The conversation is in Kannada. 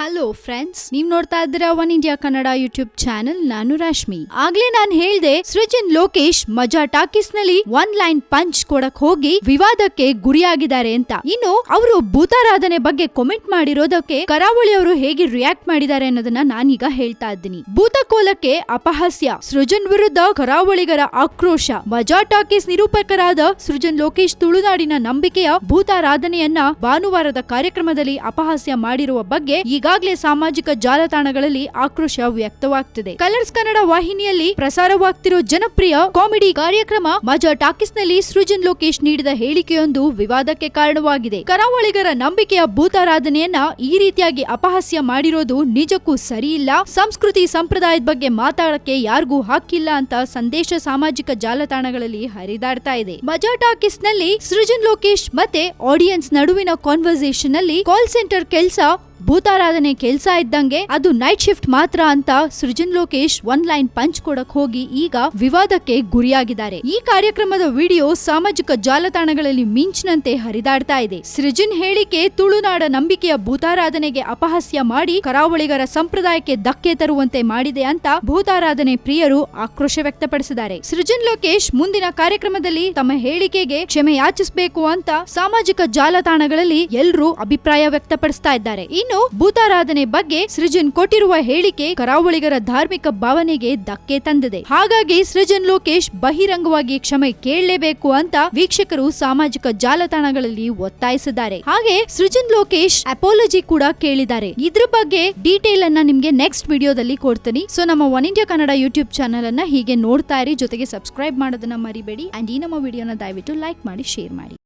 ಹಲೋ ಫ್ರೆಂಡ್ಸ್, ನೀವ್ ನೋಡ್ತಾ ಇದ್ದೀರಾ one India Kannada YouTube channel. ನಾನು ರಾಶ್ಮಿ. ಆಗ್ಲೇ ನಾನು ಹೇಳ್ದೆ ಸೃಜನ್ ಲೋಕೇಶ್ ಮಜಾ ಟಾಕೀಸ್ ನಲ್ಲಿ ಒನ್ ಲೈನ್ ಪಂಚ್ ಕೊಡಕ್ ಹೋಗಿ ವಿವಾದಕ್ಕೆ ಗುರಿಯಾಗಿದ್ದಾರೆ ಅಂತ. ಇನ್ನು ಅವರು ಭೂತಾರಾಧನೆ ಬಗ್ಗೆ ಕಾಮೆಂಟ್ ಮಾಡಿರೋದಕ್ಕೆ ಕರಾವಳಿ ಅವರು ಹೇಗೆ ರಿಯಾಕ್ಟ್ ಮಾಡಿದ್ದಾರೆ ಅನ್ನೋದನ್ನ ನಾನೀಗ ಹೇಳ್ತಾ ಇದ್ದೀನಿ. ಭೂತಕೋಲಕ್ಕೆ ಅಪಹಾಸ್ಯ, ಸೃಜನ್ ವಿರುದ್ಧ ಕರಾವಳಿಗರ ಆಕ್ರೋಶ. ಮಜಾ ಟಾಕೀಸ್ ನಿರೂಪಕರಾದ ಸೃಜನ್ ಲೋಕೇಶ್ ತುಳುನಾಡಿನ ನಂಬಿಕೆಯ ಭೂತಾರಾಧನೆಯನ್ನ ಭಾನುವಾರದ ಕಾರ್ಯಕ್ರಮದಲ್ಲಿ ಅಪಹಾಸ್ಯ ಮಾಡಿರುವ ಬಗ್ಗೆ ಈಗಾಗಲೇ ಸಾಮಾಜಿಕ ಜಾಲತಾಣಗಳಲ್ಲಿ ಆಕ್ರೋಶ ವ್ಯಕ್ತವಾಗ್ತಿದೆ. ಕಲರ್ಸ್ ಕನ್ನಡ ವಾಹಿನಿಯಲ್ಲಿ ಪ್ರಸಾರವಾಗ್ತಿರೋ ಜನಪ್ರಿಯ ಕಾಮಿಡಿ ಕಾರ್ಯಕ್ರಮ ಮಜಾ ಟಾಕೀಸ್ ನಲ್ಲಿ ಸೃಜನ್ ಲೋಕೇಶ್ ನೀಡಿದ ಹೇಳಿಕೆಯೊಂದು ವಿವಾದಕ್ಕೆ ಕಾರಣವಾಗಿದೆ. ಕರಾವಳಿಗರ ನಂಬಿಕೆಯ ಭೂತಾರಾಧನೆಯನ್ನ ಈ ರೀತಿಯಾಗಿ ಅಪಹಾಸ್ಯ ಮಾಡಿರೋದು ನಿಜಕ್ಕೂ ಸರಿಯಿಲ್ಲ. ಸಂಸ್ಕೃತಿ ಸಂಪ್ರದಾಯದ ಬಗ್ಗೆ ಮಾತಾಡಕ್ಕೆ ಯಾರಿಗೂ ಹಕ್ಕಿಲ್ಲ ಅಂತ ಸಂದೇಶ ಸಾಮಾಜಿಕ ಜಾಲತಾಣಗಳಲ್ಲಿ ಹರಿದಾಡ್ತಾ ಇದೆ. ಮಜಾ ಟಾಕೀಸ್ ನಲ್ಲಿ ಸೃಜನ್ ಲೋಕೇಶ್ ಮತ್ತೆ ಆಡಿಯನ್ಸ್ ನಡುವಿನ ಕಾನ್ವರ್ಸೇಷನ್ ನಲ್ಲಿ ಕಾಲ್ ಸೆಂಟರ್ ಕೆಲಸ ಭೂತಾರಾಧನೆ ಕೆಲ್ಸ ಇದ್ದಂಗೆ ಅದು ನೈಟ್ ಶಿಫ್ಟ್ ಮಾತ್ರ ಅಂತ Srujan Lokesh one line punch ಕೊಡಕ್ ಹೋಗಿ ಈಗ ವಿವಾದಕ್ಕೆ ಗುರಿಯಾಗಿದ್ದಾರೆ. ಈ ಕಾರ್ಯಕ್ರಮದ ವಿಡಿಯೋ ಸಾಮಾಜಿಕ ಜಾಲತಾಣಗಳಲ್ಲಿ ಮಿಂಚಿನಂತೆ ಹರಿದಾಡ್ತಾ ಇದೆ. ಸೃಜನ್ ಹೇಳಿಕೆ ತುಳುನಾಡ ನಂಬಿಕೆಯ ಭೂತಾರಾಧನೆಗೆ ಅಪಹಾಸ್ಯ ಮಾಡಿ ಕರಾವಳಿಗರ ಸಂಪ್ರದಾಯಕ್ಕೆ ಧಕ್ಕೆ ತರುವಂತೆ ಮಾಡಿದೆ ಅಂತ ಭೂತಾರಾಧನೆ ಪ್ರಿಯರು ಆಕ್ರೋಶ ವ್ಯಕ್ತಪಡಿಸಿದ್ದಾರೆ. ಸೃಜನ್ ಲೋಕೇಶ್ ಮುಂದಿನ ಕಾರ್ಯಕ್ರಮದಲ್ಲಿ ತಮ್ಮ ಹೇಳಿಕೆಗೆ ಕ್ಷಮೆ ಯಾಚಿಸಬೇಕು ಅಂತ ಸಾಮಾಜಿಕ ಜಾಲತಾಣಗಳಲ್ಲಿ ಎಲ್ಲರೂ ಅಭಿಪ್ರಾಯ ವ್ಯಕ್ತಪಡಿಸ್ತಾ ಇದ್ದಾರೆ. ಇನ್ನು ಭೂತಾರಾಧನೆ ಬಗ್ಗೆ ಸೃಜನ್ ಕೊಟ್ಟಿರುವ ಹೇಳಿಕೆ ಕರಾವಳಿಗರ ಧಾರ್ಮಿಕ ಭಾವನೆಗೆ ಧಕ್ಕೆ ತಂದಿದೆ. ಹಾಗಾಗಿ ಸೃಜನ್ ಲೋಕೇಶ್ ಬಹಿರಂಗವಾಗಿ ಕ್ಷಮೆ ಕೇಳಲೇಬೇಕು ಅಂತ ವೀಕ್ಷಕರು ಸಾಮಾಜಿಕ ಜಾಲತಾಣಗಳಲ್ಲಿ ಒತ್ತಾಯಿಸಿದ್ದಾರೆ. ಹಾಗೆ ಸೃಜನ್ ಲೋಕೇಶ್ ಅಪಾಲಜಿ ಕೂಡ ಕೇಳಿದ್ದಾರೆ. ಇದ್ರ ಬಗ್ಗೆ ಡೀಟೇಲ್ ಅನ್ನ ನಿಮ್ಗೆ ನೆಕ್ಸ್ಟ್ ವಿಡಿಯೋದಲ್ಲಿ ಕೊಡ್ತೀನಿ. ಸೊ ನಮ್ಮ one India Kannada YouTube channel ಅನ್ನ ಹೀಗೆ ನೋಡ್ತಾ ಇರಿ, ಜೊತೆಗೆ ಸಬ್ಸ್ಕ್ರೈಬ್ ಮಾಡೋದನ್ನ ಮರಿಬೇಡಿ. ಅಂಡ್ ಈ ನಮ್ಮ ವಿಡಿಯೋನ ದಯವಿಟ್ಟು ಲೈಕ್ ಮಾಡಿ, ಶೇರ್ ಮಾಡಿ.